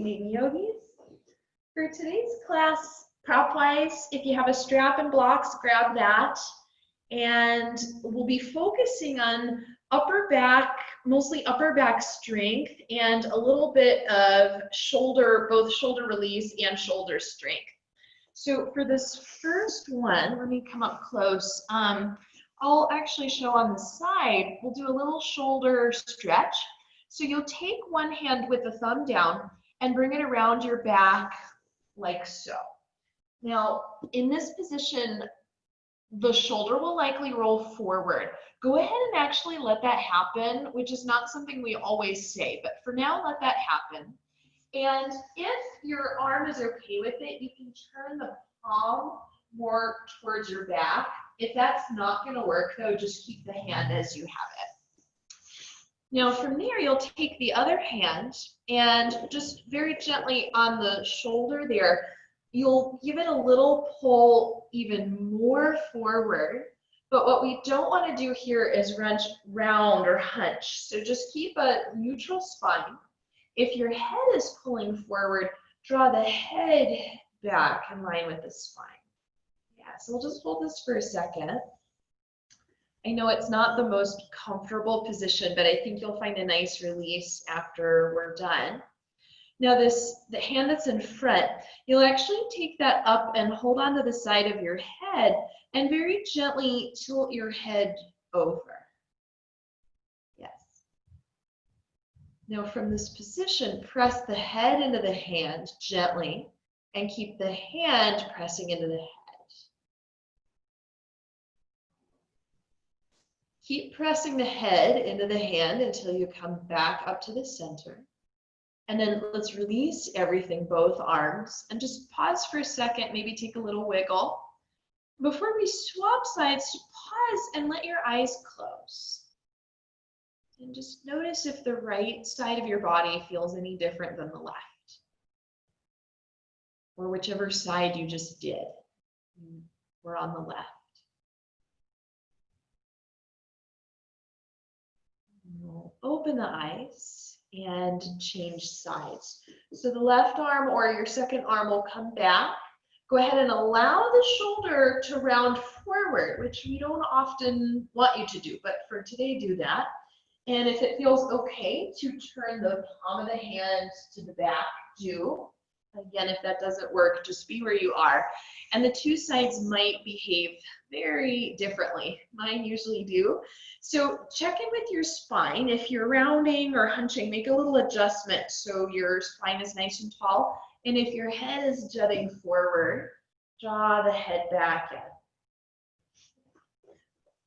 Sitting Yogis. For today's class, prop-wise, if you have a strap and blocks, grab that. And we'll be focusing on upper back, mostly upper back strength, and a little bit of shoulder, both shoulder release and shoulder strength. So for this first one, let me come up close. I'll actually show on the side, we'll do a little shoulder stretch. So you'll take one hand with the thumb down and bring it around your back like so. Now, in this position, the shoulder will likely roll forward. Go ahead and actually let that happen, which is not something we always say, but for now, let that happen. And if your arm is okay with it, you can turn the palm more towards your back. If that's not going to work, though, just keep the hand as you have it. Now, from there, you'll take the other hand and just very gently on the shoulder there, you'll give it a little pull even more forward. But what we don't want to do here is wrench round or hunch. So just keep a neutral spine. If your head is pulling forward, draw the head back in line with the spine. Yeah, so we'll just hold this for a second. I know it's not the most comfortable position, but I think you'll find a nice release after we're done. Now the hand that's in front, you'll actually take that up and hold onto the side of your head and very gently tilt your head over. Yes. Now from this position, press the head into the hand gently and keep the hand pressing into the head. Keep pressing the head into the hand until you come back up to the center. And then let's release everything, both arms, and just pause for a second, maybe take a little wiggle. Before we swap sides, pause and let your eyes close. And just notice if the right side of your body feels any different than the left. Or whichever side you just did. We're on the left. We'll open the eyes and change sides. So the left arm or your second arm will come back. Go ahead and allow the shoulder to round forward, which we don't often want you to do, but for today, do that. And if it feels okay to turn the palm of the hand to the back, do. Again, if that doesn't work, just be where you are. And the two sides might behave very differently. Mine usually do. So check in with your spine. If you're rounding or hunching, make a little adjustment so your spine is nice and tall. And if your head is jutting forward, draw the head back in.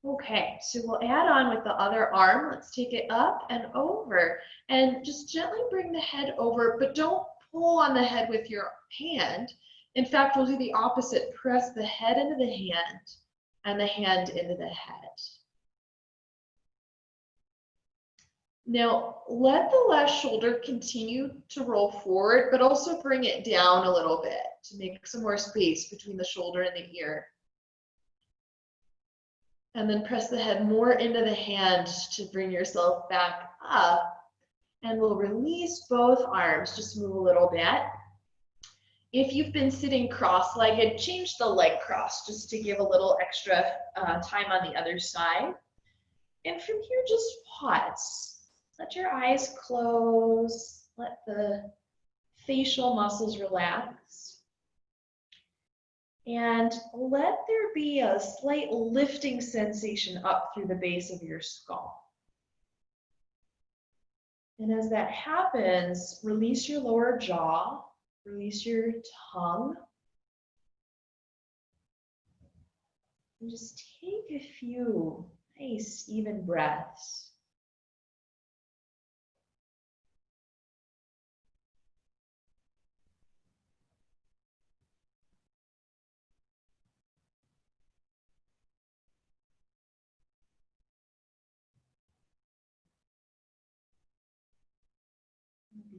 Okay, so we'll add on with the other arm. Let's take it up and over. And just gently bring the head over, but don't pull on the head with your hand. In fact, we'll do the opposite. Press the head into the hand and the hand into the head. Now, let the left shoulder continue to roll forward, but also bring it down a little bit to make some more space between the shoulder and the ear. And then press the head more into the hand to bring yourself back up. And we'll release both arms, just move a little bit. If you've been sitting cross-legged, change the leg cross just to give a little extra time on the other side. And from here, just pause. Let your eyes close. Let the facial muscles relax. And let there be a slight lifting sensation up through the base of your skull. And as that happens, release your lower jaw, release your tongue. And just take a few nice, even breaths.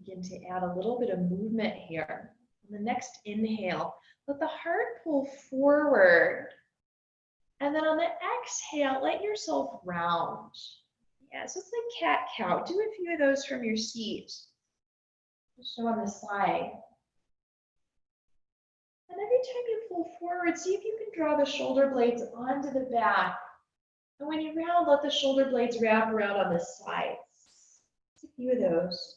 Begin to add a little bit of movement here. On the next inhale, let the heart pull forward. And then on the exhale, let yourself round. Yeah, so it's like cat-cow. Do a few of those from your seat. Show on the slide. And every time you pull forward, see if you can draw the shoulder blades onto the back. And when you round, let the shoulder blades wrap around on the sides. Just a few of those.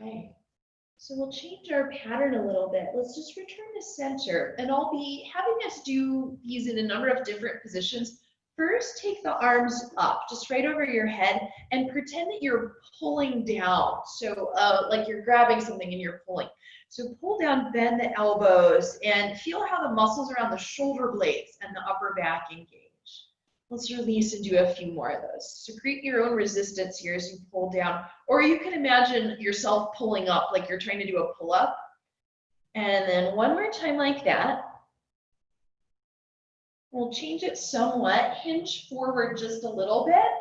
Okay, so we'll change our pattern a little bit. Let's just return to center, and I'll be having us do these in a number of different positions. First, take the arms up, just right over your head, and pretend that you're pulling down. So like you're grabbing something and you're pulling. So pull down, bend the elbows, and feel how the muscles around the shoulder blades and the upper back engage. Let's release and do a few more of those. So create your own resistance here as you pull down. Or you can imagine yourself pulling up, like you're trying to do a pull-up. And then one more time like that. We'll change it somewhat, hinge forward just a little bit.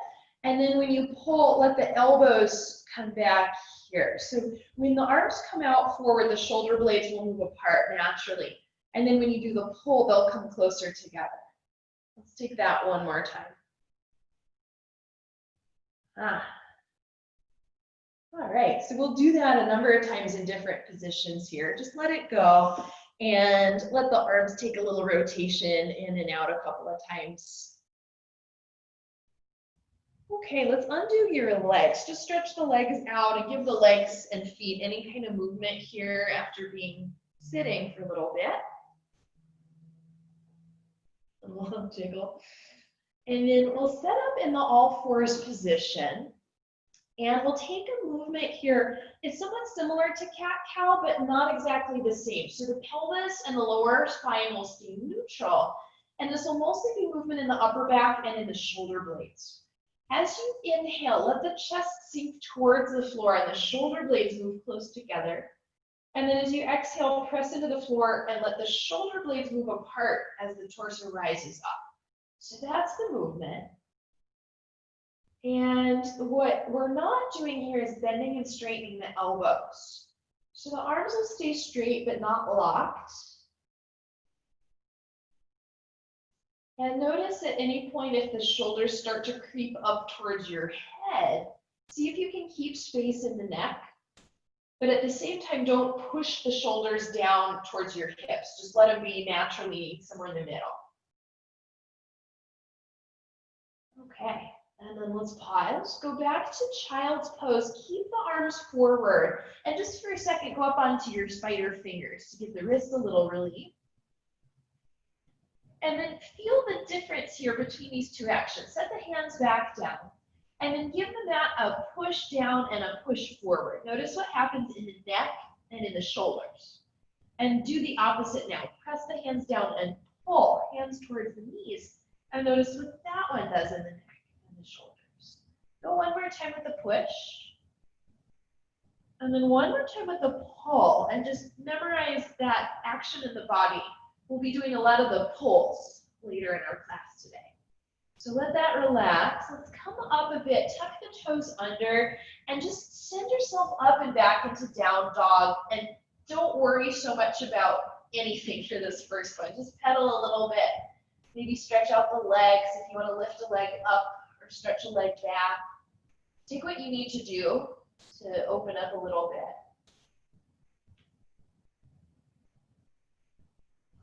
And then when you pull, let the elbows come back here. So when the arms come out forward, the shoulder blades will move apart naturally. And then when you do the pull, they'll come closer together. Let's take that one more time. All right, so we'll do that a number of times in different positions here. Just let it go and let the arms take a little rotation in and out a couple of times. Okay, let's undo your legs. Just stretch the legs out and give the legs and feet any kind of movement here after being sitting for a little bit. A little jiggle. And then we'll set up in the all fours position. And we'll take a movement here. It's somewhat similar to cat-cow, but not exactly the same. So the pelvis and the lower spine will stay neutral. And this will mostly be movement in the upper back and in the shoulder blades. As you inhale, let the chest sink towards the floor and the shoulder blades move close together. And then as you exhale, press into the floor and let the shoulder blades move apart as the torso rises up. So that's the movement. And what we're not doing here is bending and straightening the elbows. So the arms will stay straight but not locked. And notice at any point if the shoulders start to creep up towards your head, see if you can keep space in the neck. But at the same time, don't push the shoulders down towards your hips. Just let them be naturally somewhere in the middle. Okay. And then let's pause, go back to child's pose, keep the arms forward, and just for a second, go up onto your spider fingers to give the wrist a little relief. And then feel the difference here between these two actions. Set the hands back down, and then give the mat a push down and a push forward. Notice what happens in the neck and in the shoulders. And do the opposite now. Press the hands down and pull, hands towards the knees. And notice what that one does in the neck. Shoulders. Go one more time with the push. And then one more time with the pull. And just memorize that action in the body. We'll be doing a lot of the pulls later in our class today. So let that relax. Let's come up a bit. Tuck the toes under and just send yourself up and back into down dog. And don't worry so much about anything for this first one. Just pedal a little bit. Maybe stretch out the legs if you want to lift a leg up. Or stretch a leg back. Take what you need to do to open up a little bit.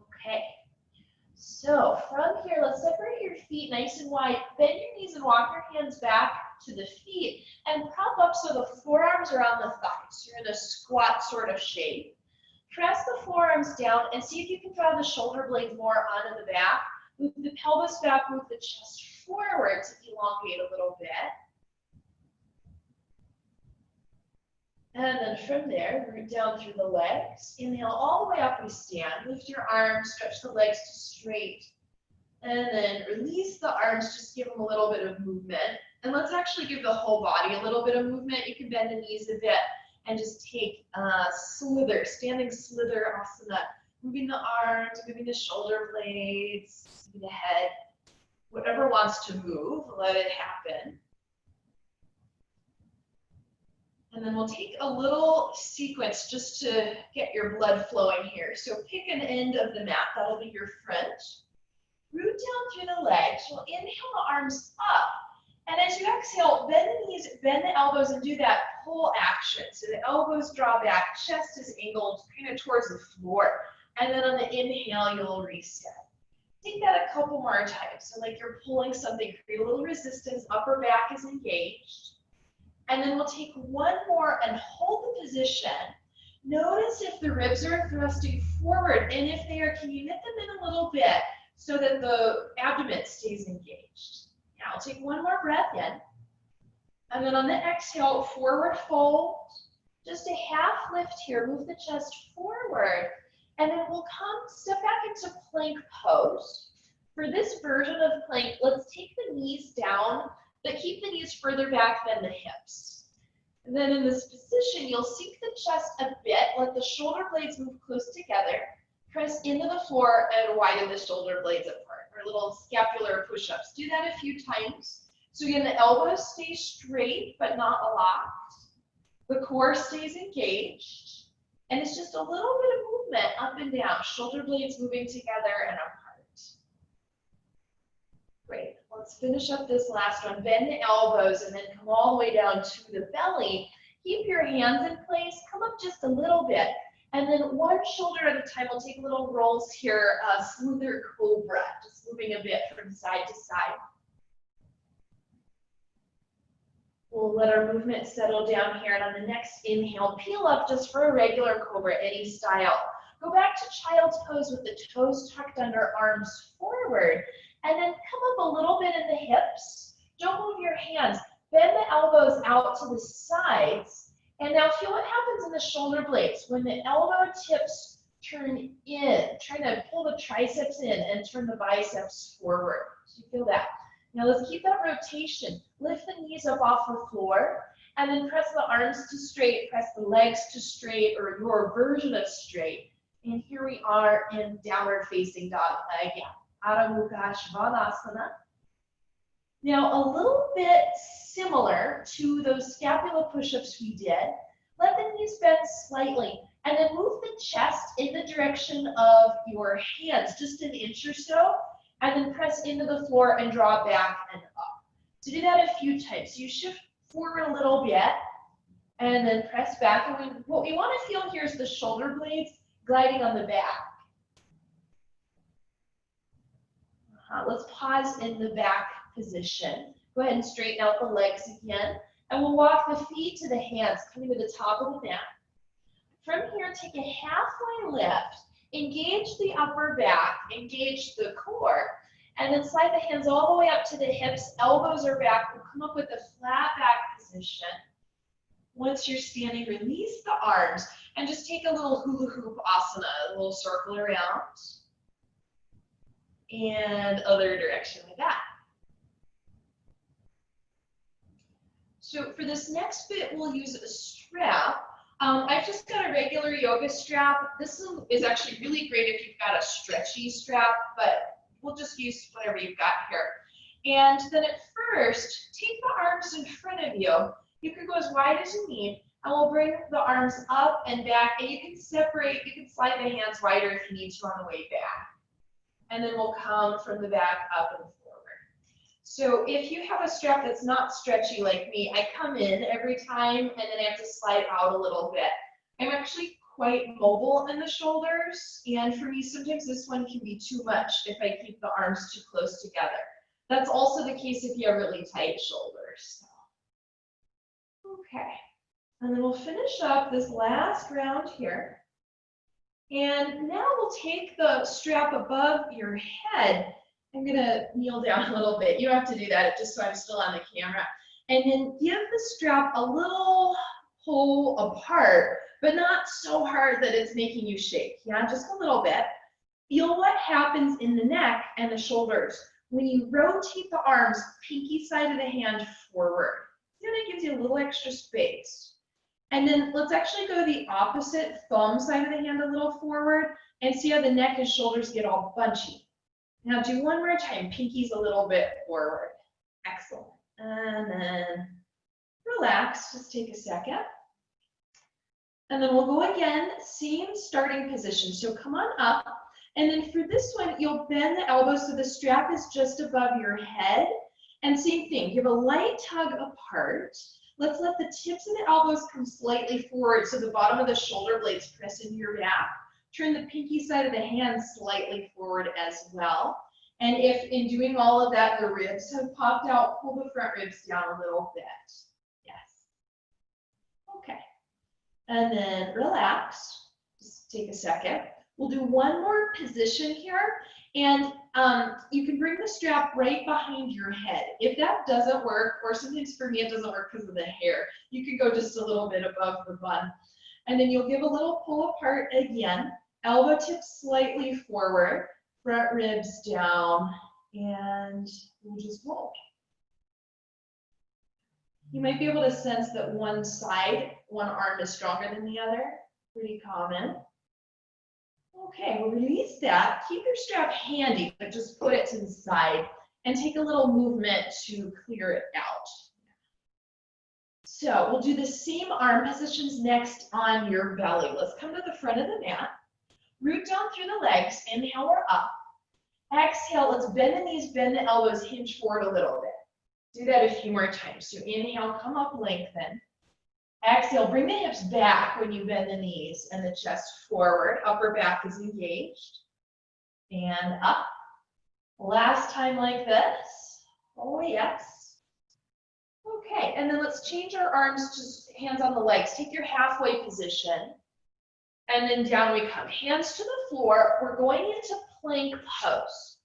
Okay, so from here, let's separate your feet nice and wide. Bend your knees and walk your hands back to the feet and prop up so the forearms are on the thighs. You're in a squat sort of shape. Press the forearms down and see if you can draw the shoulder blades more onto the back. Move the pelvis back, move the chest forward to elongate a little bit. And then from there, root down through the legs. Inhale all the way up, we stand. Lift your arms, stretch the legs to straight. And then release the arms, just give them a little bit of movement. And let's actually give the whole body a little bit of movement. You can bend the knees a bit and just take slither, standing slither asana. Moving the arms, moving the shoulder blades, moving the head. Whatever wants to move, let it happen. And then we'll take a little sequence just to get your blood flowing here. So pick an end of the mat, that'll be your front. Root down through the legs. You'll inhale the arms up. And as you exhale, bend the knees, bend the elbows, and do that pull action. So the elbows draw back, chest is angled kind of towards the floor. And then on the inhale, you'll reset. Take that a couple more times. So like you're pulling something, create a little resistance, upper back is engaged. And then we'll take one more and hold the position. Notice if the ribs are thrusting forward, and if they are, can you knit them in a little bit so that the abdomen stays engaged? Now I'll take one more breath in. And then on the exhale, forward fold. Just a half lift here, move the chest forward. And then we'll step back into plank pose. For this version of plank, let's take the knees down, but keep the knees further back than the hips. And then in this position, you'll sink the chest a bit, let the shoulder blades move close together, press into the floor and widen the shoulder blades apart, or little scapular push-ups. Do that a few times. So again, the elbows stay straight, but not locked. The core stays engaged. And it's just a little bit of movement up and down, shoulder blades moving together and apart. Great, let's finish up this last one. Bend the elbows and then come all the way down to the belly. Keep your hands in place, come up just a little bit. And then one shoulder at a time, we'll take little rolls here, smoother cobra, just moving a bit from side to side. We'll let our movement settle down here, and on the next inhale, peel up just for a regular cobra, any style. Go back to child's pose with the toes tucked under, arms forward, and then come up a little bit in the hips. Don't move your hands. Bend the elbows out to the sides, and now feel what happens in the shoulder blades. When the elbow tips turn in, trying to pull the triceps in and turn the biceps forward. So you feel that. Now let's keep that rotation. Lift the knees up off the floor, and then press the arms to straight, press the legs to straight, or your version of straight. And here we are in downward facing dog again. Adho Mukha Svanasana. Now a little bit similar to those scapula push-ups we did. Let the knees bend slightly, and then move the chest in the direction of your hands, just an inch or so. And then press into the floor and draw back and up. So do that a few times. You shift forward a little bit and then press back. And what we want to feel here is the shoulder blades gliding on the back. Let's pause in the back position. Go ahead and straighten out the legs again. And we'll walk the feet to the hands, coming to the top of the mat. From here, take a halfway lift. Engage the upper back, engage the core, and then slide the hands all the way up to the hips, elbows are back. We'll come up with a flat back position. Once you're standing, release the arms and just take a little hula hoop asana, a little circle around. And other direction like that. So for this next bit, we'll use a strap. I've just got a regular yoga strap. This is actually really great if you've got a stretchy strap, but we'll just use whatever you've got here. And then at first, take the arms in front of you. You can go as wide as you need, and we'll bring the arms up and back, and you can separate, you can slide the hands wider if you need to on the way back. And then we'll come from the back up and forward. So if you have a strap that's not stretchy like me, I come in every time and then I have to slide out a little bit. I'm actually quite mobile in the shoulders, and for me sometimes this one can be too much if I keep the arms too close together. That's also the case if you have really tight shoulders. Okay, and then we'll finish up this last round here. And now we'll take the strap above your head. I'm gonna kneel down a little bit. You don't have to do that, just so I'm still on the camera. And then give the strap a little pull apart, but not so hard that it's making you shake. Yeah, just a little bit. Feel what happens in the neck and the shoulders when you rotate the arms, pinky side of the hand forward. See how that gives you a little extra space. And then let's actually go the opposite, thumb side of the hand a little forward, and see how the neck and shoulders get all bunchy. Now do one more time, pinkies a little bit forward. Excellent. And then relax, just take a second. And then we'll go again, same starting position. So come on up, And then for this one, you'll bend the elbows so the strap is just above your head. And same thing, give a light tug apart. Let's let the tips of the elbows come slightly forward so the bottom of the shoulder blades press into your back. Turn the pinky side of the hand slightly forward as well. And if in doing all of that, the ribs have popped out, pull the front ribs down a little bit. Yes. Okay. And then relax. Just take a second. We'll do one more position here. And you can bring the strap right behind your head. If that doesn't work, or sometimes for me it doesn't work because of the hair, you can go just a little bit above the bun. And then you'll give a little pull apart again. Elbow tips slightly forward, front ribs down, and we'll just hold. You might be able to sense that one side, one arm is stronger than the other. Pretty common. Okay, we'll release that. Keep your strap handy, but just put it to the side and take a little movement to clear it out. So we'll do the same arm positions next on your belly. Let's come to the front of the mat. Root down through the legs. Inhale, we're up. Exhale, let's bend the knees, bend the elbows, hinge forward a little bit. Do that a few more times. So inhale, come up, lengthen. Exhale, bring the hips back when you bend the knees and the chest forward. Upper back is engaged. And up. Last time like this. Oh, yes. Okay, and then let's change our arms, just hands on the legs. Take your halfway position. And then down we come. Hands to the floor. We're going into plank pose.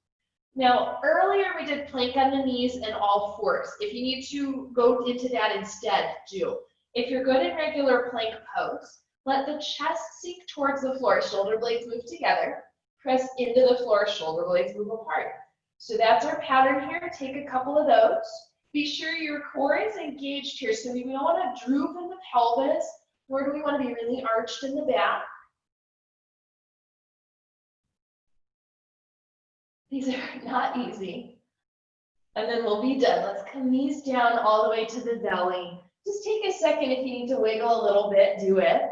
Now, earlier we did plank on the knees and all fours. If you need to go into that instead, do. If you're good in regular plank pose, let the chest sink towards the floor. Shoulder blades move together. Press into the floor. Shoulder blades move apart. So that's our pattern here. Take a couple of those. Be sure your core is engaged here. So we don't want to droop in the pelvis, nor do we want to be really arched in the back. These are not easy. And then we'll be done. Let's come knees down all the way to the belly. Just take a second if you need to wiggle a little bit, do it.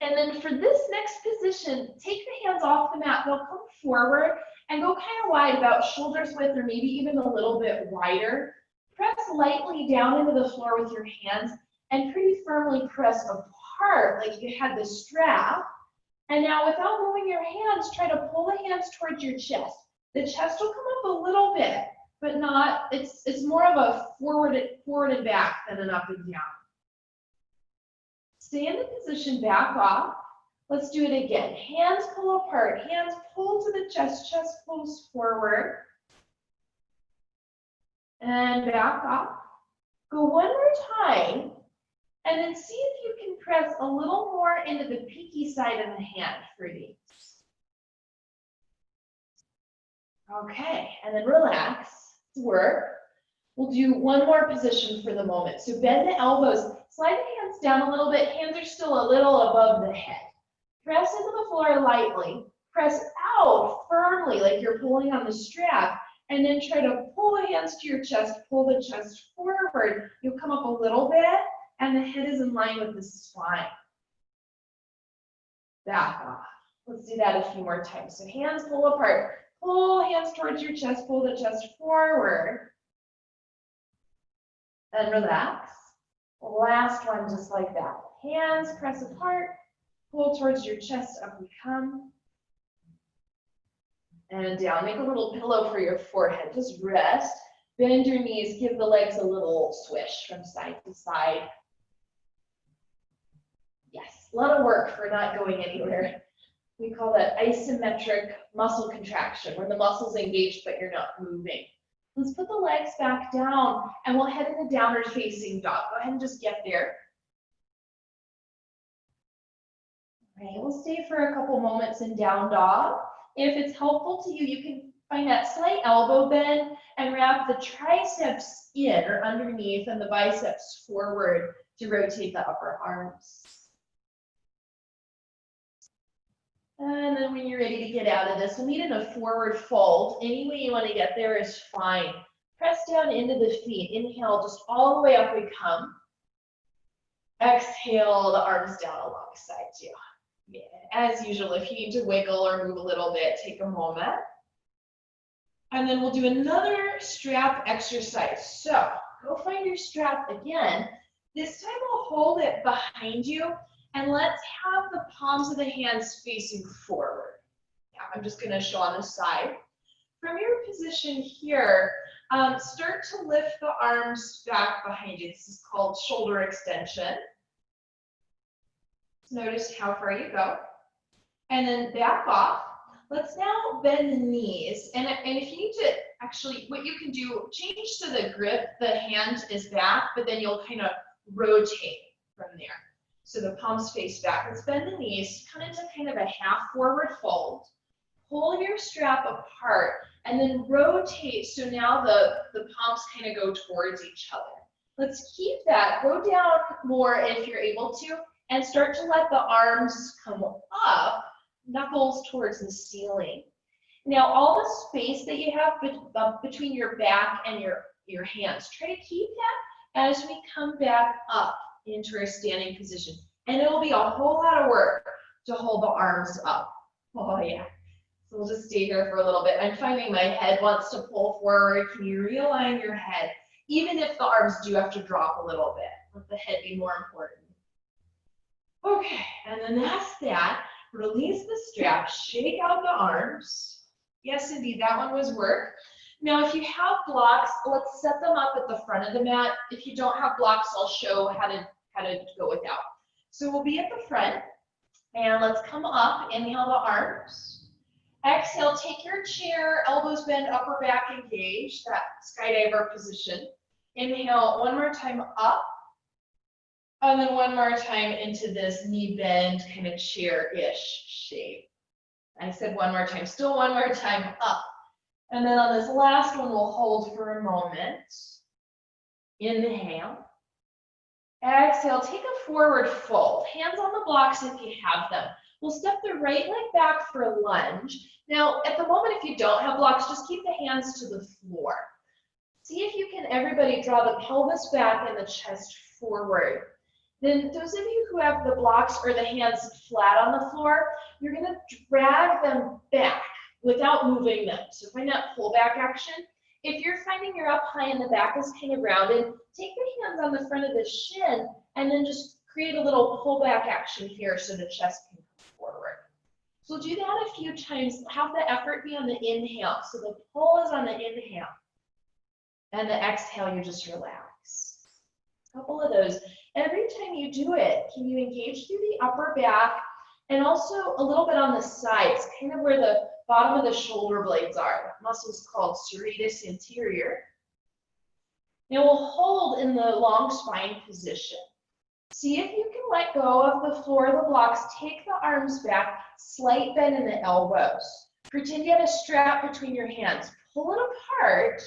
And then for this next position, take the hands off the mat. They'll come forward and go kind of wide, about shoulders width or maybe even a little bit wider. Press lightly down into the floor with your hands and pretty firmly press apart like you had the strap. And now without moving your hands, try to pull the hands towards your chest. The chest will come up a little bit, but not, it's more of a forward and back than an up and down. Stay in the position, back off. Let's do it again. Hands pull apart, hands pull to the chest, chest pulls forward. And back off. Go one more time. And then see if you can press a little more into the pinky side of the hand for these. Okay, and then relax. Work. We'll do one more position for the moment. So bend the elbows, slide the hands down a little bit. Hands are still a little above the head. Press into the floor lightly. Press out firmly like you're pulling on the strap. And then try to pull the hands to your chest, pull the chest forward. You'll come up a little bit, and the head is in line with the spine. Back off. Let's do that a few more times. So hands pull apart. Pull hands towards your chest, pull the chest forward. And relax. Last one, just like that. Hands press apart, pull towards your chest, up we come. And down. Make a little pillow for your forehead. Just rest. Bend your knees. Give the legs a little swish from side to side. Yes, a lot of work for not going anywhere. We call that isometric muscle contraction, where the muscle's engaged but you're not moving. Let's put the legs back down and we'll head into downward facing dog. Go ahead and just get there. All right, we'll stay for a couple moments in down dog. If it's helpful to you, you can find that slight elbow bend and wrap the triceps in or underneath and the biceps forward to rotate the upper arms. And then when you're ready to get out of this, we'll meet in a forward fold. Any way you want to get there is fine. Press down into the feet. Inhale, just all the way up we come. Exhale, the arms down alongside you. Yeah, as usual, if you need to wiggle or move a little bit, take a moment. And then we'll do another strap exercise. So go find your strap again. This time we'll hold it behind you, and let's have the palms of the hands facing forward. Yeah, I'm just going to show on the side. From your position here, start to lift the arms back behind you. This is called shoulder extension. Notice how far you go. And then back off. Let's now bend the knees. And if you need to, actually, what you can do, change to the grip. The hand is back, but then you'll kind of rotate from there. So the palms face back. Let's bend the knees, come into kind of a half forward fold. Pull your strap apart and then rotate so now the palms kind of go towards each other. Let's keep that. Go down more if you're able to and start to let the arms come up, knuckles towards the ceiling. Now all the space that you have between your back and your hands, try to keep that as we come back up into our standing position. And it will be a whole lot of work to hold the arms up. Oh yeah. So we'll just stay here for a little bit. I'm finding my head wants to pull forward. Can you realign your head? Even if the arms do have to drop a little bit, let the head be more important. Okay, and then that's that. Release the strap, shake out the arms. Yes, indeed, that one was work. Now, if you have blocks, let's set them up at the front of the mat. If you don't have blocks, I'll show how to go without. So we'll be at the front, and let's come up, inhale the arms. Exhale, take your chair, elbows bent, upper back engaged, that skydiver position. Inhale, one more time up, and then one more time into this knee bend, kind of chair-ish shape. I said one more time, still one more time up. And then on this last one, we'll hold for a moment. Inhale. Exhale, take a forward fold. Hands on the blocks if you have them. We'll step the right leg back for a lunge. Now, at the moment, if you don't have blocks, just keep the hands to the floor. See if you can, everybody, draw the pelvis back and the chest forward. Then those of you who have the blocks or the hands flat on the floor, you're going to drag them back without moving them. So find that pullback action. If you're finding you're up high and the back is kind of rounded, take the hands on the front of the shin and then just create a little pullback action here so the chest can come forward. So we'll do that a few times. Have the effort be on the inhale. So the pull is on the inhale. And the exhale, you just relax. A couple of those. Every time you do it, can you engage through the upper back and also a little bit on the sides, kind of where the bottom of the shoulder blades are. That muscle is called serratus anterior. Now we'll hold in the long spine position. See if you can let go of the floor of the blocks. Take the arms back, slight bend in the elbows. Pretend you have a strap between your hands. Pull it apart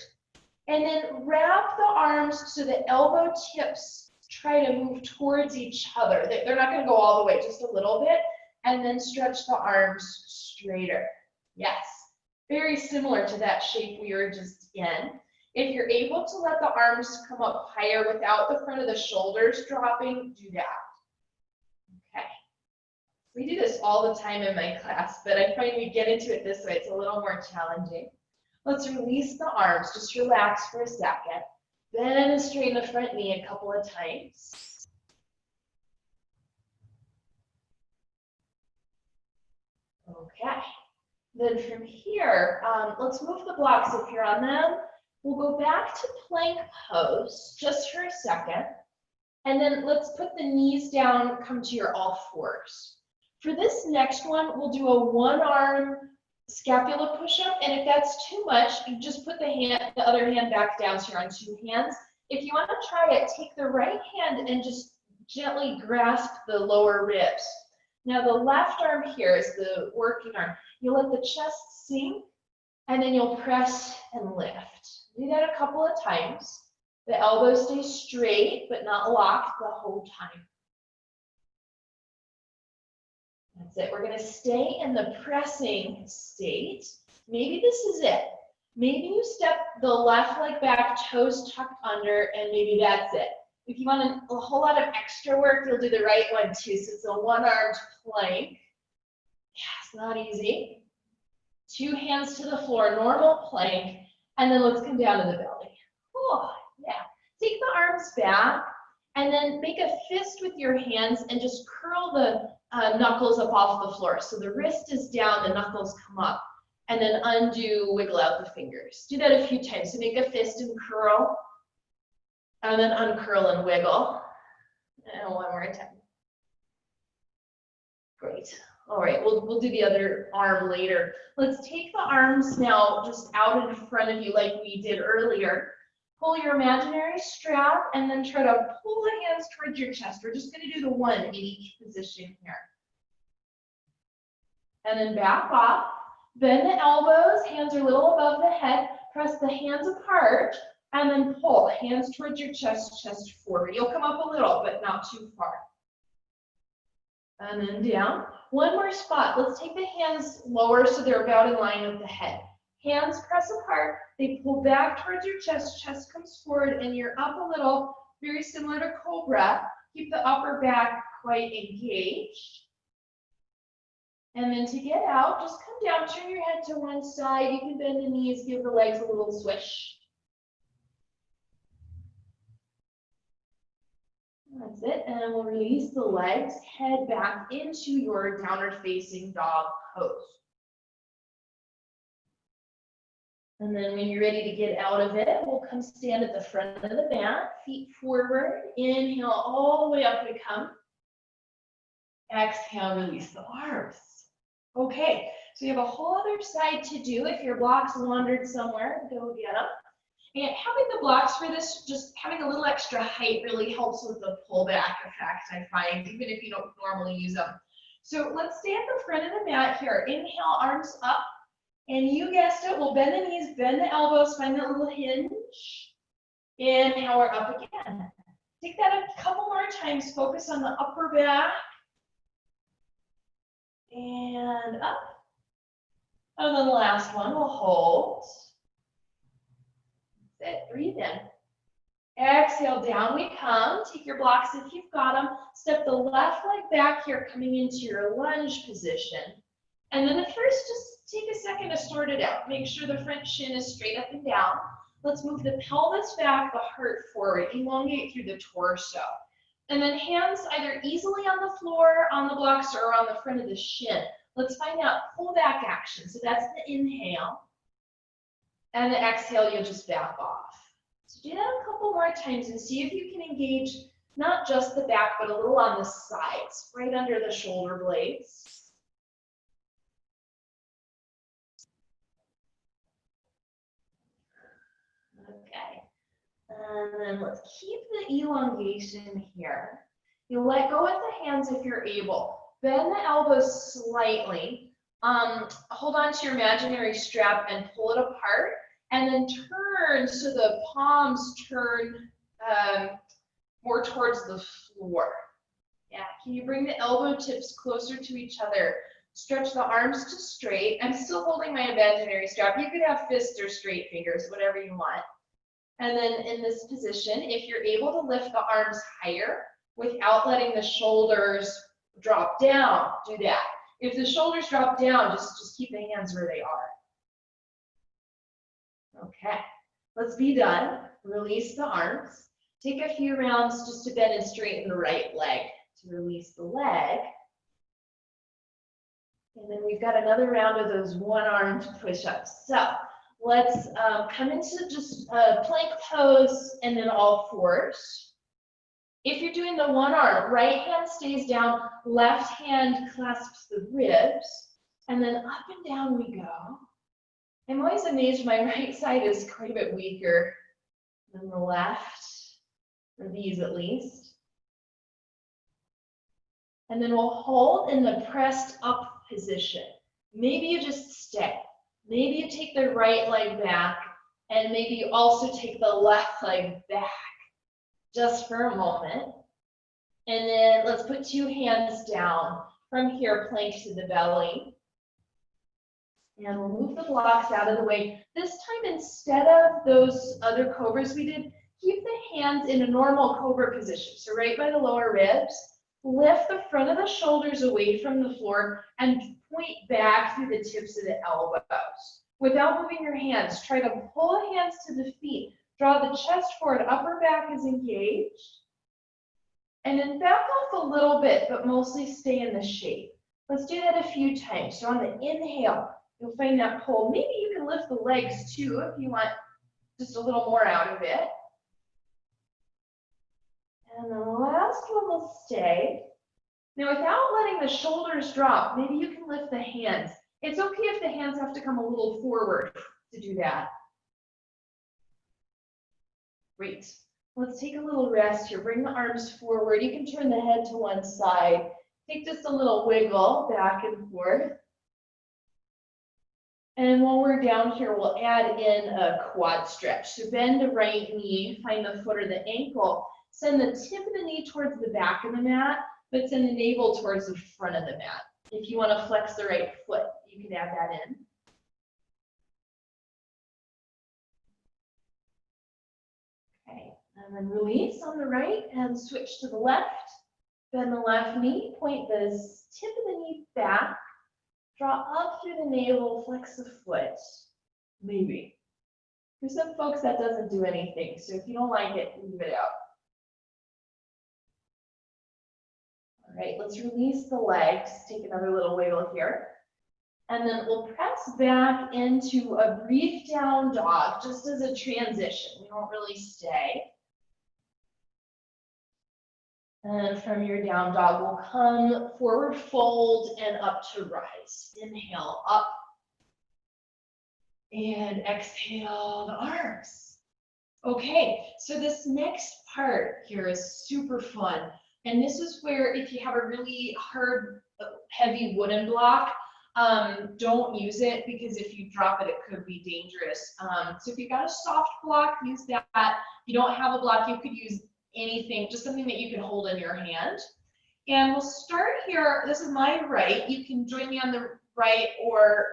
and then wrap the arms so the elbow tips try to move towards each other. They're not going to go all the way, just a little bit. And then stretch the arms straighter. Yes, very similar to that shape we were just in. If you're able to let the arms come up higher without the front of the shoulders dropping, do that. Okay. We do this all the time in my class, but I find we get into it this way, it's a little more challenging. Let's release the arms. Just relax for a second. Bend and straighten the front knee a couple of times. Okay. Then from here, let's move the blocks if you're on them. We'll go back to plank pose just for a second. And then let's put the knees down, come to your all fours. For this next one, we'll do a one-arm scapula push-up. And if that's too much, you just put the other hand back down so you're on two hands. If you want to try it, take the right hand and just gently grasp the lower ribs. Now the left arm here is the working arm. You'll let the chest sink, and then you'll press and lift. Do that a couple of times. The elbow stays straight, but not locked the whole time. That's it. We're going to stay in the pressing state. Maybe this is it. Maybe you step the left leg back, toes tucked under, and maybe that's it. If you want a whole lot of extra work, you'll do the right one too. So it's a one-armed plank. Yes, not easy. 2 hands to the floor, normal plank, and then let's come down to the belly. Oh, yeah. Take the arms back, and then make a fist with your hands and just curl the knuckles up off the floor. So the wrist is down, the knuckles come up, and then undo, wiggle out the fingers. Do that a few times. So make a fist and curl, and then uncurl and wiggle. And one more time. Great. All right, we'll do the other arm later. Let's take the arms now just out in front of you like we did earlier. Pull your imaginary strap and then try to pull the hands towards your chest. We're just going to do the one in each position here. And then back off. Bend the elbows, hands are a little above the head. Press the hands apart and then pull. Hands towards your chest, chest forward. You'll come up a little, but not too far. And then down. One more spot. Let's take the hands lower so they're about in line with the head. Hands press apart. They pull back towards your chest. Chest comes forward and you're up a little, very similar to Cobra. Keep the upper back quite engaged. And then to get out, just come down, turn your head to one side. You can bend the knees, give the legs a little swish. That's it, and then we'll release the legs, head back into your downward facing dog pose. And then when you're ready to get out of it, we'll come stand at the front of the mat, feet forward, inhale all the way up we come. Exhale, release the arms. Okay, so you have a whole other side to do. If your blocks wandered somewhere, go get them. And having the blocks for this, just having a little extra height really helps with the pullback effect, I find, even if you don't normally use them. So let's stay at the front of the mat here. Inhale, arms up. And you guessed it, we'll bend the knees, bend the elbows, find that little hinge. Inhale, we're up again. Take that a couple more times. Focus on the upper back. And up. And then the last one, we'll hold. That's it, breathe in. Exhale, down we come. Take your blocks if you've got them. Step the left leg back here, coming into your lunge position. And then at first, just take a second to sort it out. Make sure the front shin is straight up and down. Let's move the pelvis back, the heart forward. Elongate through the torso. And then hands either easily on the floor, on the blocks, or on the front of the shin. Let's find out pullback action. So that's the inhale. And the exhale, you'll just back off. So do that a couple more times and see if you can engage not just the back, but a little on the sides, right under the shoulder blades. Okay. And then let's keep the elongation here. You let go with the hands if you're able. Bend the elbows slightly. Hold on to your imaginary strap and pull it apart. And then turn so the palms turn more towards the floor. Yeah, can you bring the elbow tips closer to each other? Stretch the arms to straight. I'm still holding my imaginary strap. You could have fists or straight fingers, whatever you want. And then in this position, if you're able to lift the arms higher without letting the shoulders drop down, do that. If the shoulders drop down, just keep the hands where they are. Okay, let's be done. Release the arms. Take a few rounds just to bend and straighten the right leg to release the leg. And then we've got another round of those one-armed push-ups. So let's come into just a plank pose and then all fours. If you're doing the one arm, right hand stays down, left hand clasps the ribs, and then up and down we go. I'm always amazed my right side is quite a bit weaker than the left, for these at least. And then we'll hold in the pressed up position. Maybe you just stay. Maybe you take the right leg back, and maybe you also take the left leg back just for a moment. And then let's put 2 hands down from here, plank to the belly. And we'll move the blocks out of the way. This time, instead of those other cobras we did, keep the hands in a normal cobra position. So right by the lower ribs, lift the front of the shoulders away from the floor and point back through the tips of the elbows. Without moving your hands, try to pull hands to the feet. Draw the chest forward, upper back is engaged. And then back off a little bit, but mostly stay in the shape. Let's do that a few times. So on the inhale, you'll find that pull. Maybe you can lift the legs too if you want just a little more out of it. And the last one will stay. Now without letting the shoulders drop, maybe you can lift the hands. It's okay if the hands have to come a little forward to do that. Great. Let's take a little rest here. Bring the arms forward. You can turn the head to one side. Take just a little wiggle back and forth. And while we're down here, we'll add in a quad stretch. So bend the right knee, find the foot or the ankle. Send the tip of the knee towards the back of the mat, but send the navel towards the front of the mat. If you want to flex the right foot, you can add that in. Okay, and then release on the right and switch to the left. Bend the left knee, point the tip of the knee back, draw up through the navel, flex the foot, maybe. For some folks that doesn't do anything, so if you don't like it, leave it out. All right, let's release the legs, take another little wiggle here. And then we'll press back into a brief down dog, just as a transition. We don't really stay. And from your down dog, we'll come forward fold and up to rise. Inhale, up. And exhale the arms. Okay, so this next part here is super fun. And this is where if you have a really hard, heavy wooden block, don't use it because if you drop it, it could be dangerous. So if you've got a soft block, use that. If you don't have a block, you could use anything, just something that you can hold in your hand. And we'll start here. This is my right. You can join me on the right or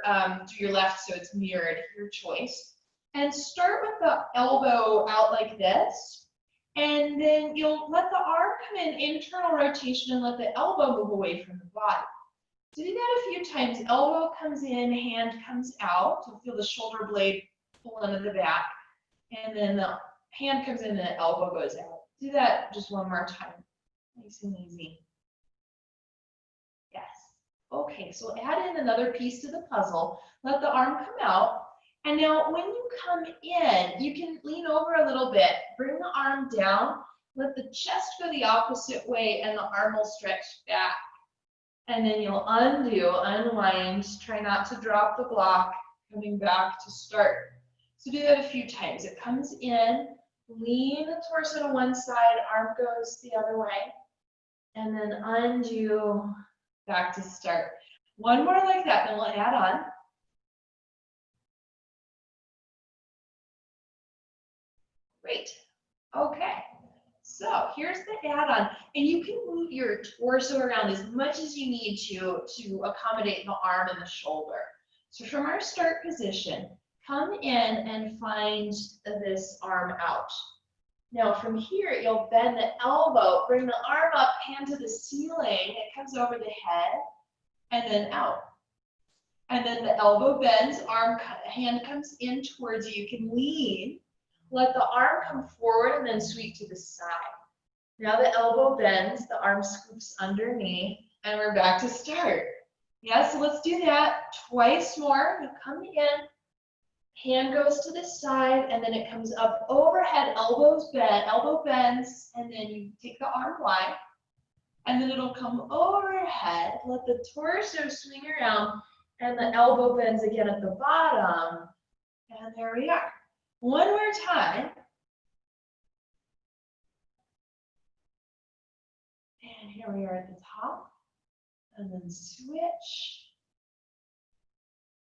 do your left so it's mirrored, your choice. And start with the elbow out like this. And then you'll let the arm come in, internal rotation, and let the elbow move away from the body. So do that a few times. Elbow comes in, hand comes out. You'll feel the shoulder blade pull into the back. And then the hand comes in and the elbow goes out. Do that just one more time. Nice and easy. Yes. Okay, so add in another piece to the puzzle. Let the arm come out. And now when you come in, you can lean over a little bit. Bring the arm down. Let the chest go the opposite way and the arm will stretch back. And then you'll undo, unwind. Try not to drop the block. Coming back to start. So do that a few times. It comes in. Lean the torso to one side, arm goes the other way, and then undo, back to start. One more like that, then we'll add on. Great. Okay, so here's the add-on, and you can move your torso around as much as you need to accommodate the arm and the shoulder. So from our start position, come in and find this arm out. Now from here, you'll bend the elbow, bring the arm up, hand to the ceiling, it comes over the head, and then out. And then the elbow bends, hand comes in towards you. You can lean, let the arm come forward, and then sweep to the side. Now the elbow bends, the arm scoops underneath, and we're back to start. Yeah, so let's do that twice more. You come in. Hand goes to the side, and then it comes up overhead, elbow bends, and then you take the arm wide, and then it'll come overhead, let the torso swing around, and the elbow bends again at the bottom, and there we are. One more time. And here we are at the top, and then switch.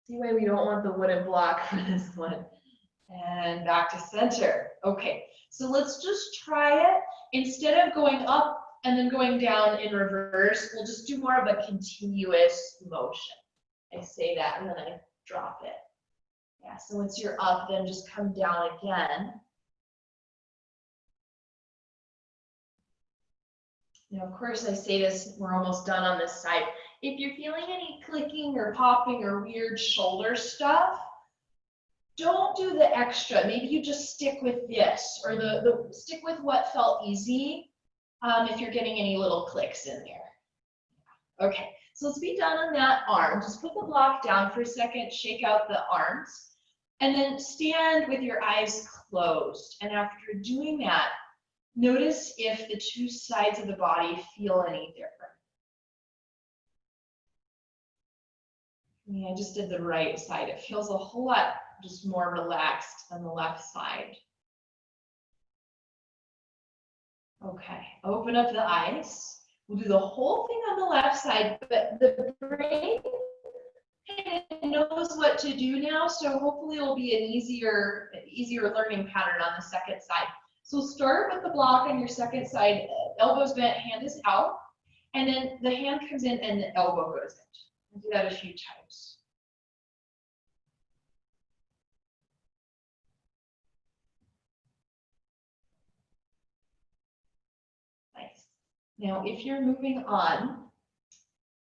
See why we don't want the wooden block for this one. And back to center. Okay, so let's just try it. Instead of going up and then going down in reverse, we'll just do more of a continuous motion. I say that and then I drop it. Yeah, so once you're up, then just come down again. Now, of course, I say this, we're almost done on this side. if you're feeling any clicking or popping or weird shoulder stuff, don't do the extra. Maybe you just stick with this, or stick with what felt easy if you're getting any little clicks in there. Okay, so let's be done on that arm. Just put the block down for a second, shake out the arms, and then stand with your eyes closed. And after doing that, notice if the two sides of the body feel any different. I just did the right side. It feels a whole lot just more relaxed than the left side. Okay, open up the eyes. We'll do the whole thing on the left side, but the brain knows what to do now, so hopefully it'll be an easier learning pattern on the second side. So start with the block on your second side, elbows bent, hand is out, and then the hand comes in and the elbow goes in. We'll do that a few times. Nice. Now, if you're moving on,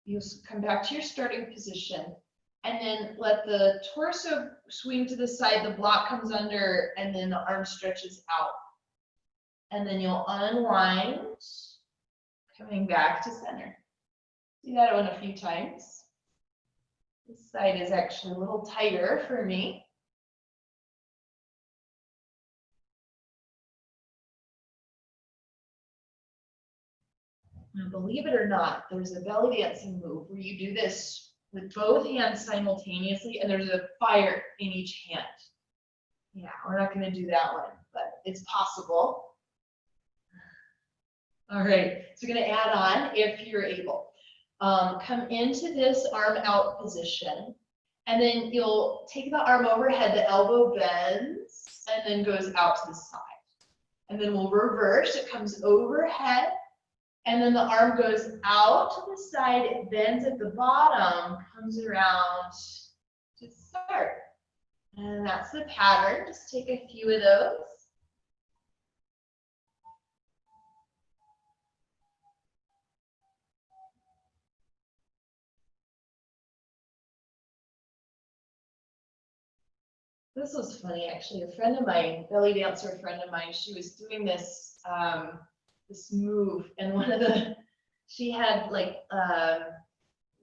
you'll come back to your starting position, and then let the torso swing to the side, the block comes under, and then the arm stretches out. And then you'll unwind, coming back to center. Do that one a few times. This side is actually a little tighter for me. Now, believe it or not, there's a belly dancing move where you do this with both hands simultaneously, and there's a fire in each hand. Yeah, we're not going to do that one, but it's possible. All right, so we're going to add on if you're able. Come into this arm out position, and then you'll take the arm overhead, the elbow bends, and then goes out to the side. And then we'll reverse, it comes overhead, and then the arm goes out to the side, it bends at the bottom, comes around to start. And that's the pattern, just take a few of those. This was funny, actually. A friend of mine, belly dancer friend of mine, she was doing this this move, and she had like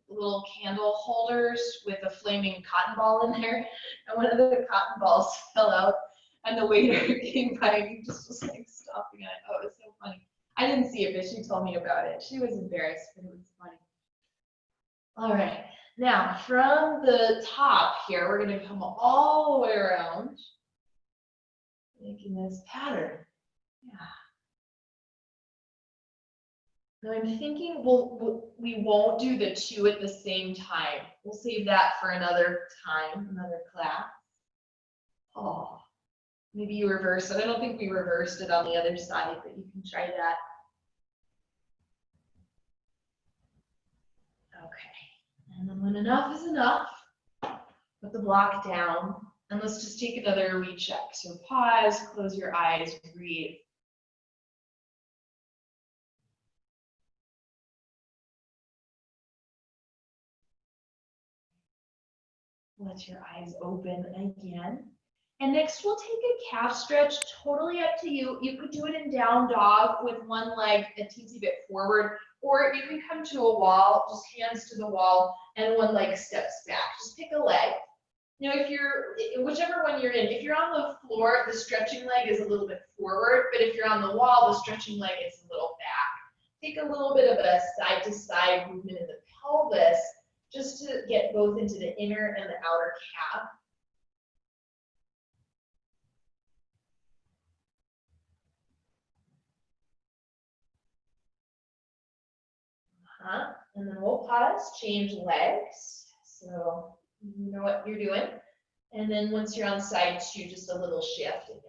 little candle holders with a flaming cotton ball in there, and one of the cotton balls fell out, and the waiter came by, and he just was like stopping it. Oh, it was so funny. I didn't see it, but she told me about it. She was embarrassed, but it was funny. All right. Now, from the top here, we're going to come all the way around, making this pattern. Yeah. Now, I'm thinking we won't do the two at the same time. We'll save that for another time, another class. Oh, maybe you reverse it. I don't think we reversed it on the other side, but you can try that. Okay. And then when enough is enough, put the block down, and let's just take another recheck. So pause, close your eyes, breathe. Let your eyes open again. And next we'll take a calf stretch, totally up to you. You could do it in down dog with one leg a teensy bit forward, or you can come to a wall, just hands to the wall, and one leg steps back. Just pick a leg. You know, whichever one you're in, if you're on the floor, the stretching leg is a little bit forward, but if you're on the wall, the stretching leg is a little back. Take a little bit of a side-to-side movement in the pelvis, just to get both into the inner and the outer calf. And then we'll pause, change legs. So you know what you're doing. And then once you're on side two, just a little shift again.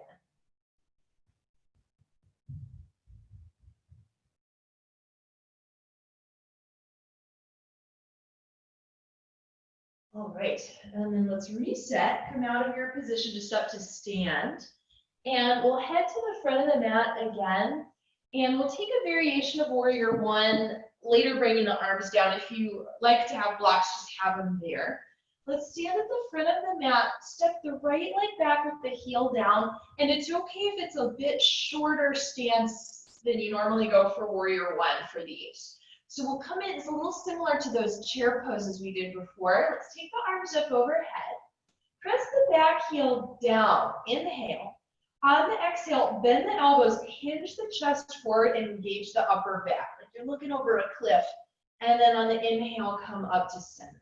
All right, and then let's reset, come out of your position just up to stand. And we'll head to the front of the mat again. And we'll take a variation of warrior one later bringing the arms down. If you like to have blocks, just have them there. Let's stand at the front of the mat, step the right leg back with the heel down, and it's okay if it's a bit shorter stance than you normally go for warrior one for these. So we'll come in, it's a little similar to those chair poses we did before. Let's take the arms up overhead. Press the back heel down, inhale. On the exhale, bend the elbows, hinge the chest forward, and engage the upper back. Like you're looking over a cliff. And then on the inhale, come up to center.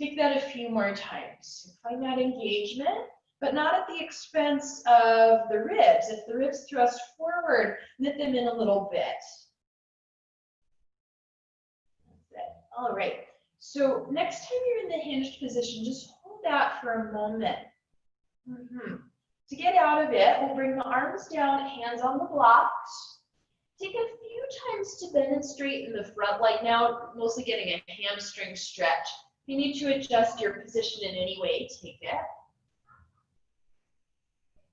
Take that a few more times. Find that engagement, but not at the expense of the ribs. If the ribs thrust forward, knit them in a little bit. That's it. All right. So next time you're in the hinged position, just hold that for a moment. To get out of it, we'll bring the arms down, hands on the blocks. Take a few times to bend and straighten the front leg. Now, mostly getting a hamstring stretch. If you need to adjust your position in any way, take it.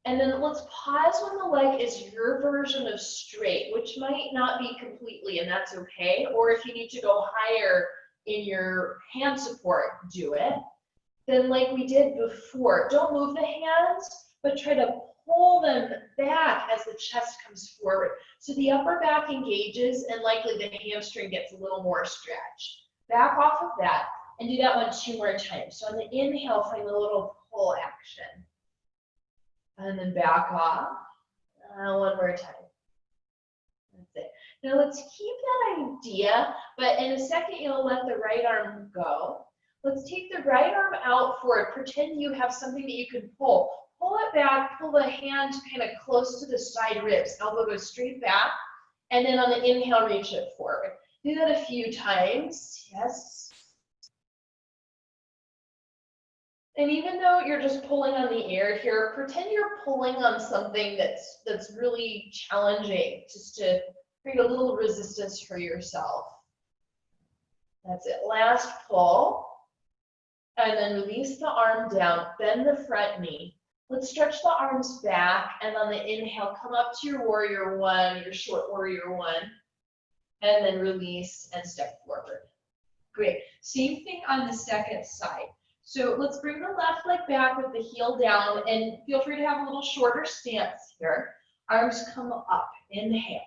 And then let's pause when the leg is your version of straight, which might not be completely, and that's okay. Or if you need to go higher in your hand support, do it. Then like we did before, don't move the hands, but try to pull them back as the chest comes forward. So the upper back engages and likely the hamstring gets a little more stretched. Back off of that and do that one 2 more times. So on the inhale, find a little pull action. And then back off. 1 more time. That's it. Now let's keep that idea, but in a second you'll let the right arm go. Let's take the right arm out forward. Pretend you have something that you can pull. Pull it back, pull the hand kind of close to the side ribs. Elbow goes straight back. And then on the inhale, reach it forward. Do that a few times. Yes. And even though you're just pulling on the air here, pretend you're pulling on something that's really challenging, just to create a little resistance for yourself. That's it. Last pull. And then release the arm down, bend the front knee. Let's stretch the arms back, and on the inhale, come up to your warrior one, your short warrior one, and then release and step forward. Great. Same thing on the second side. So let's bring the left leg back with the heel down, and feel free to have a little shorter stance here. Arms come up. Inhale.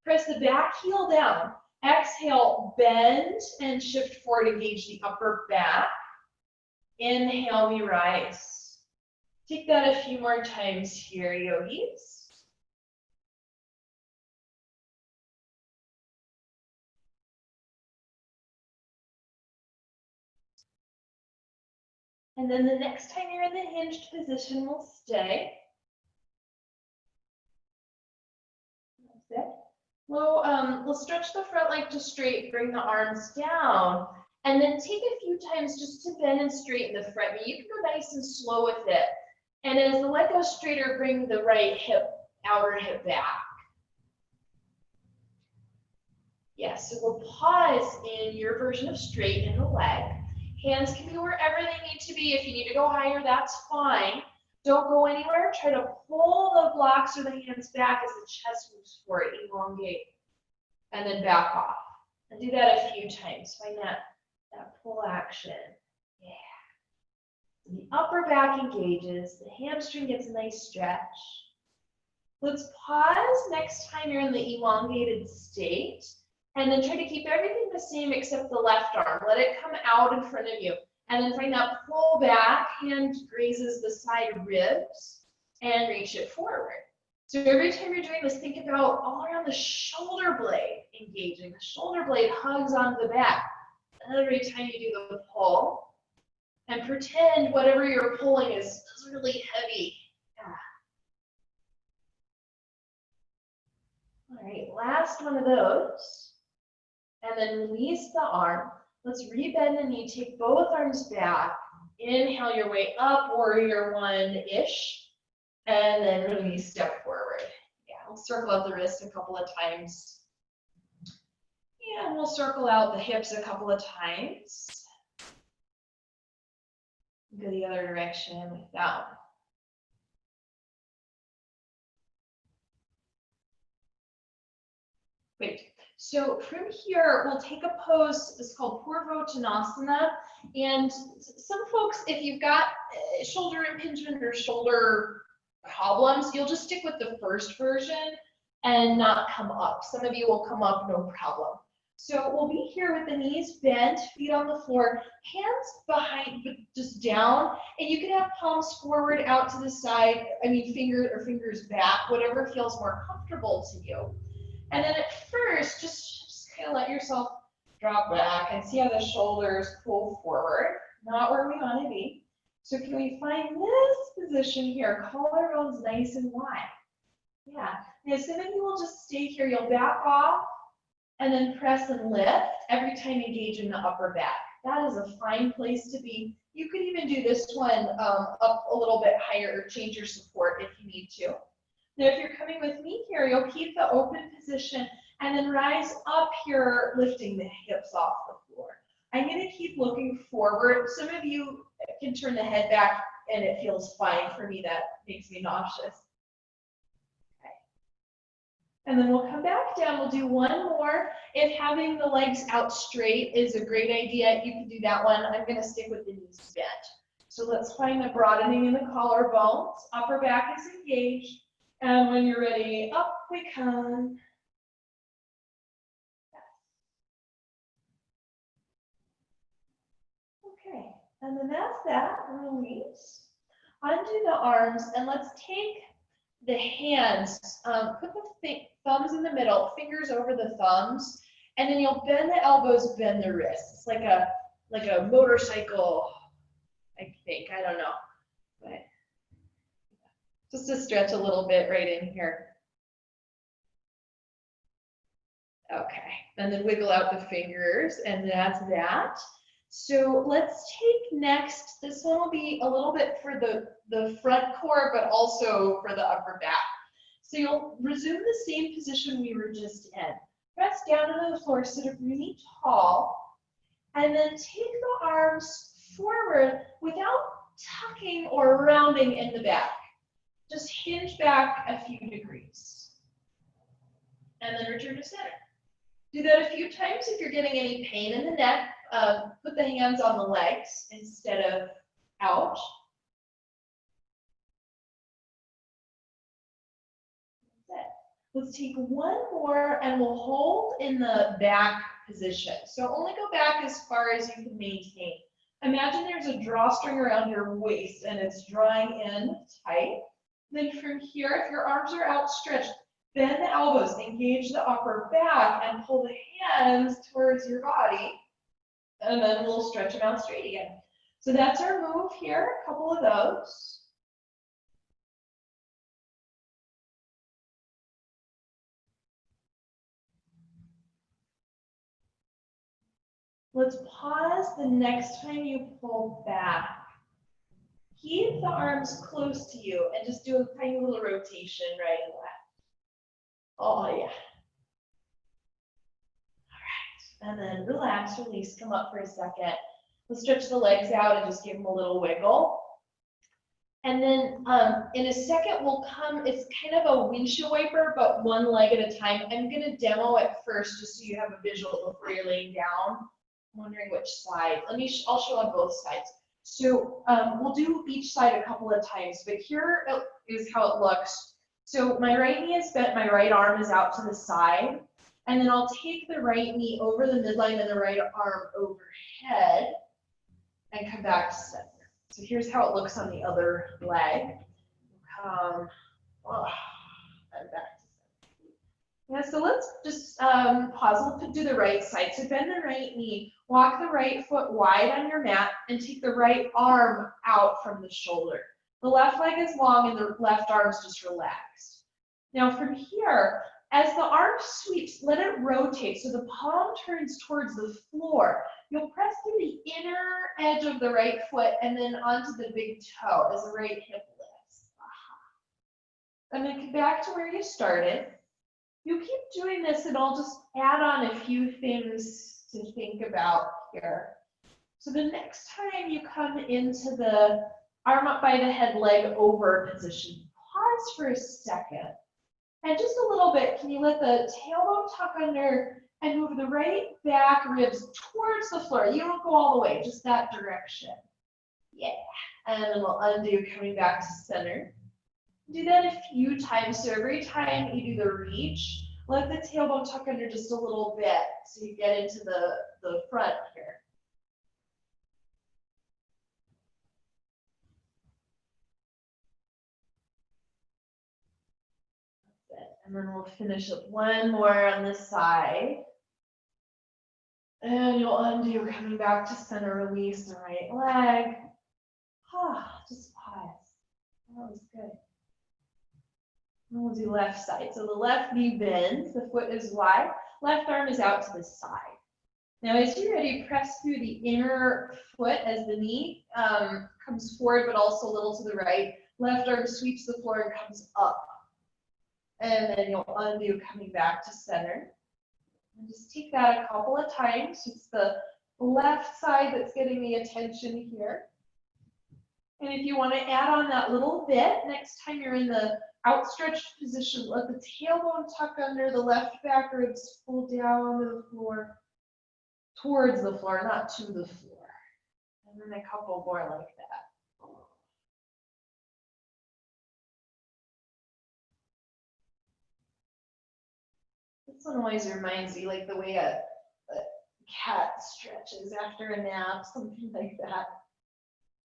Press the back heel down. Exhale, bend and shift forward, engage the upper back. Inhale, we rise. Take that a few more times here, yogis. And then the next time you're in the hinged position, we'll stay. That's it. We'll stretch the front leg to straight, bring the arms down. And then take a few times just to bend and straighten the front knee. You can go nice and slow with it. And as the leg goes straighter, bring the right hip, outer hip back. Yes, so we'll pause in your version of straight in the leg. Hands can be wherever they need to be. If you need to go higher, that's fine. Don't go anywhere. Try to pull the blocks or the hands back as the chest moves forward. Elongate. And then back off. And do that a few times. Find that pull action. Yeah. The upper back engages. The hamstring gets a nice stretch. Let's pause next time you're in the elongated state. And then try to keep everything the same except the left arm. Let it come out in front of you. And then find that pull back. Hand grazes the side ribs. And reach it forward. So every time you're doing this, think about all around the shoulder blade engaging. The shoulder blade hugs onto the back. Every time you do the pull, and pretend whatever you're pulling is really heavy. All right, last one of those. And then release the arm. Let's rebend the knee, take both arms back. Inhale your way up, warrior one-ish. And then release, step forward. Yeah, we'll circle out the wrist a couple of times. And we'll circle out the hips a couple of times. Go the other direction with that one. Great. So from here, we'll take a pose, it's called Purvottanasana. And some folks, if you've got shoulder impingement or shoulder problems, you'll just stick with the first version and not come up. Some of you will come up, no problem. So we'll be here with the knees bent, feet on the floor, hands behind, but just down. And you can have palms forward, out to the side, fingers back, whatever feels more comfortable to you. And then at first, just kind of let yourself drop back and see how the shoulders pull forward, not where we want to be. So can we find this position here? Collarbones nice and wide. Yeah. Now some of you will just stay here. You'll back off and then press and lift every time you engage in the upper back. That is a fine place to be. You could even do this one up a little bit higher or change your support if you need to. Now, if you're coming with me here, you'll keep the open position and then rise up here, lifting the hips off the floor. I'm going to keep looking forward. Some of you can turn the head back and it feels fine. For me, that makes me nauseous. Okay. And then we'll come back down. We'll do one more. If having the legs out straight is a great idea, you can do that one. I'm going to stick with the knees bent. So let's find the broadening in the collarbones. Upper back is engaged. And when you're ready, up we come. Okay, and then that's that. Release. Undo the arms, and let's take the hands. Put the thumbs in the middle, fingers over the thumbs, and then you'll bend the elbows, bend the wrists, like a motorcycle. I think, I don't know, but. Just to stretch a little bit right in here. Okay, and then wiggle out the fingers, and that's that. So let's take next, this one will be a little bit for the front core, but also for the upper back. So you'll resume the same position we were just in. Press down on the floor, sit up really tall, and then take the arms forward without tucking or rounding in the back. Just hinge back a few degrees. And then return to center. Do that a few times if you're getting any pain in the neck. Put the hands on the legs instead of out. Let's take one more and we'll hold in the back position. So only go back as far as you can maintain. Imagine there's a drawstring around your waist and it's drawing in tight. Then from here, if your arms are outstretched, bend the elbows, engage the upper back, and pull the hands towards your body. And then we'll stretch them out straight again. So that's our move here, a couple of those. Let's pause the next time you pull back. Keep the arms close to you and just do a tiny little rotation right and left. Oh, yeah. All right, and then relax, release, come up for a second. Let's stretch the legs out and just give them a little wiggle. And then in a second, we'll come, it's kind of a windshield wiper, but one leg at a time. I'm gonna demo it first just so you have a visual before you're laying down. I'm wondering which side. I'll show on both sides. So we'll do each side a couple of times, but here is how it looks. So my right knee is bent, my right arm is out to the side, and then I'll take the right knee over the midline and the right arm overhead and come back to center. So here's how it looks on the other leg. And back to center. Yeah, so let's just pause. We'll do the right side. So bend the right knee, walk the right foot wide on your mat, and take the right arm out from the shoulder. The left leg is long and the left arm is just relaxed. Now from here, as the arm sweeps, let it rotate so the palm turns towards the floor. You'll press to the inner edge of the right foot and then onto the big toe as the right hip lifts. And then come back to where you started. You keep doing this and I'll just add on a few things to think about here. So the next time you come into the arm up by the head, leg over position, pause for a second. And just a little bit, can you let the tailbone tuck under And move the right back ribs towards the floor. You don't go all the way, just that direction. Yeah. And then we'll undo, coming back to center. Do that a few times. So every time you do the reach, let the tailbone tuck under just a little bit so you get into the front here. That's it. And then we'll finish up one more on this side. And you'll undo, coming back to center, release the right leg. Just pause. That was good. And we'll do left side. So the left knee bends, the foot is wide, left arm is out to the side. Now as you're ready, press through the inner foot as the knee comes forward, but also a little to the right. Left arm sweeps the floor and comes up. And then you'll undo, coming back to center. And just take that a couple of times. It's the left side that's getting the attention here. And if you want to add on that little bit, next time you're in the outstretched position, let the tailbone tuck under, the left back ribs pull down onto the floor, towards the floor, not to the floor. And then a couple more like that. This one always reminds me like the way a cat stretches after a nap, something like that.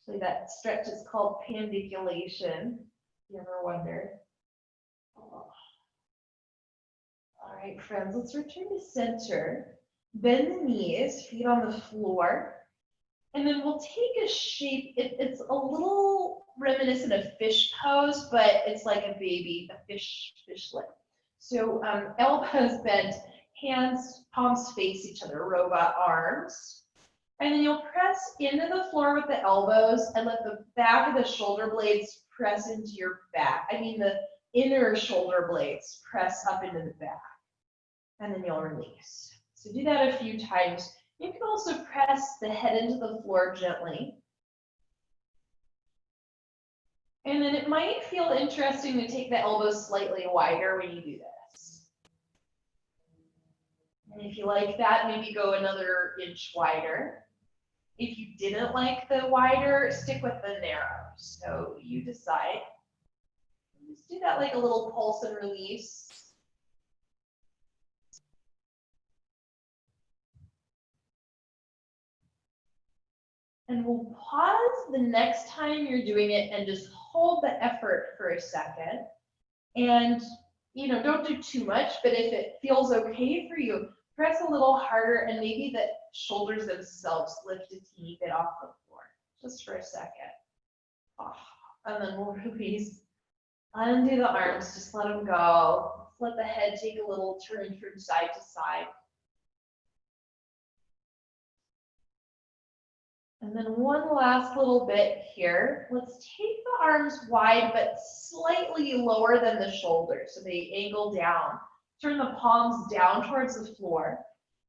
Actually, that stretch is called pandiculation, if you ever wondered. Oh. All right, friends, let's return to center. Bend the knees, feet on the floor. And then we'll take a shape. It's a little reminiscent of fish pose, but it's like a baby, a fishlet. So elbows bent, hands, palms face each other, robot arms. And then you'll press into the floor with the elbows and let the back of the shoulder blades press into your back. I mean the inner shoulder blades press up into the back. And then you'll release. So do that a few times. You can also press the head into the floor gently. And then it might feel interesting to take the elbows slightly wider when you do this. And if you like that, maybe go another inch wider. If you didn't like the wider, stick with the narrow. So you decide. Just do that like a little pulse and release. And we'll pause the next time you're doing it and just hold the effort for a second. And, you know, don't do too much, but if it feels okay for you, press a little harder and maybe the shoulders themselves lift a teeny bit off the floor, just for a second. And then we'll release. Undo the arms, just let them go. Let the head take a little turn from side to side. And then one last little bit here. Let's take the arms wide, but slightly lower than the shoulders, so they angle down. Turn the palms down towards the floor.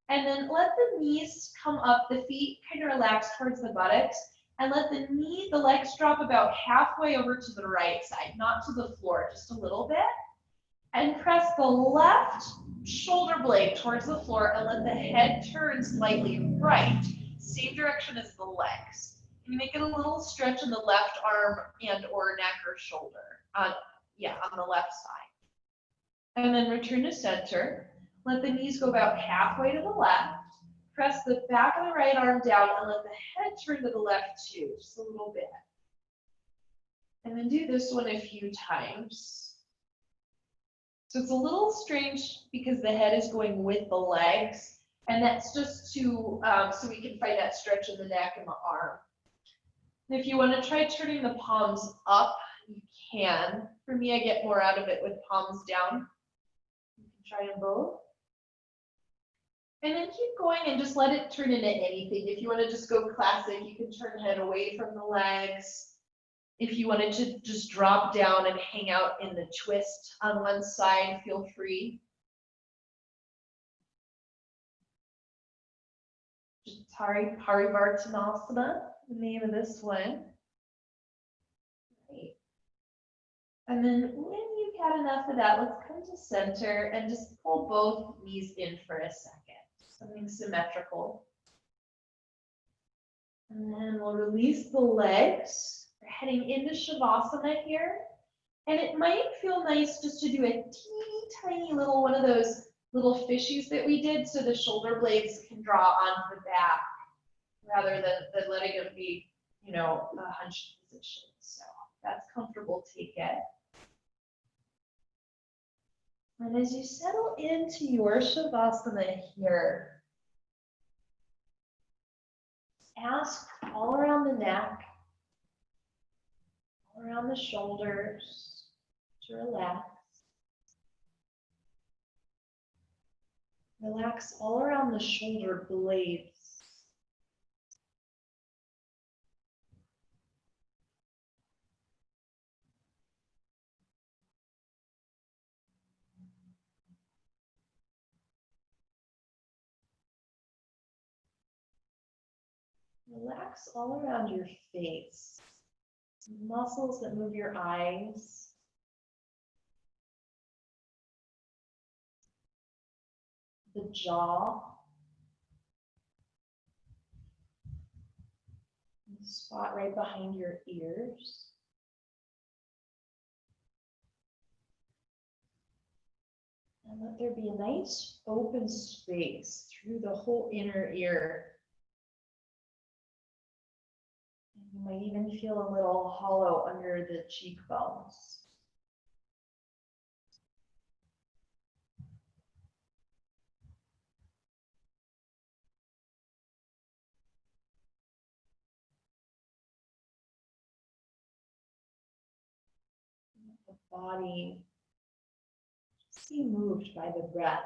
And then let the knees come up, the feet kind of relax towards the buttocks, and let the legs drop about halfway over to the right side, not to the floor, just a little bit. And press the left shoulder blade towards the floor and let the head turn slightly right. Same direction as the legs. And you make it a little stretch in the left arm and or neck or shoulder. On the left side. And then return to center. Let the knees go about halfway to the left. Press the back of the right arm down and let the head turn to the left too, just a little bit. And then do this one a few times. So it's a little strange because the head is going with the legs. And that's just to, so we can find that stretch in the neck and the arm. And if you want to try turning the palms up, you can. For me, I get more out of it with palms down. You can try them both. And then keep going and just let it turn into anything. If you want to just go classic, you can turn the head away from the legs. If you wanted to just drop down and hang out in the twist on one side, feel free. Parivartanasana, the name of this one. Great. And then when you've had enough of that, let's come to center and just pull both knees in for a second. Something symmetrical. And then we'll release the legs. We're heading into Shavasana here. And it might feel nice just to do a teeny tiny little one of those little fishies that we did so the shoulder blades can draw onto the back rather than letting them be, you know, a hunched position. So that's comfortable, take it. And as you settle into your Shavasana here, ask all around the neck, all around the shoulders to relax. Relax all around the shoulder blades. Relax all around your face. Muscles that move your eyes. The jaw. The spot right behind your ears. And let there be a nice open space through the whole inner ear. You might even feel a little hollow under the cheekbones. The body just be moved by the breath.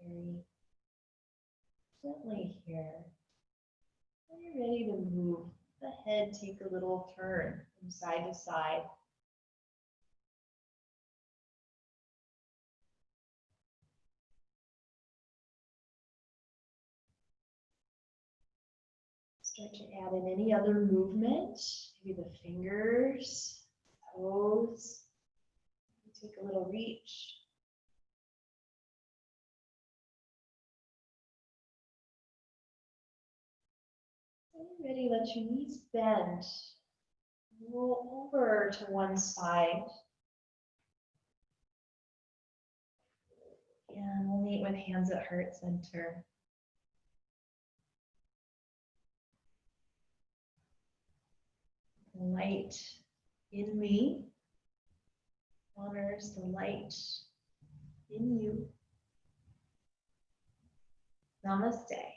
Very gently here. When you're ready to move, the head take a little turn from side to side. Start to add in any other movement, maybe the fingers, toes. Take a little reach. When you're ready, let your knees bend. Roll over to one side. And we'll meet with hands at heart center. The light in me honors the light in you. Namaste.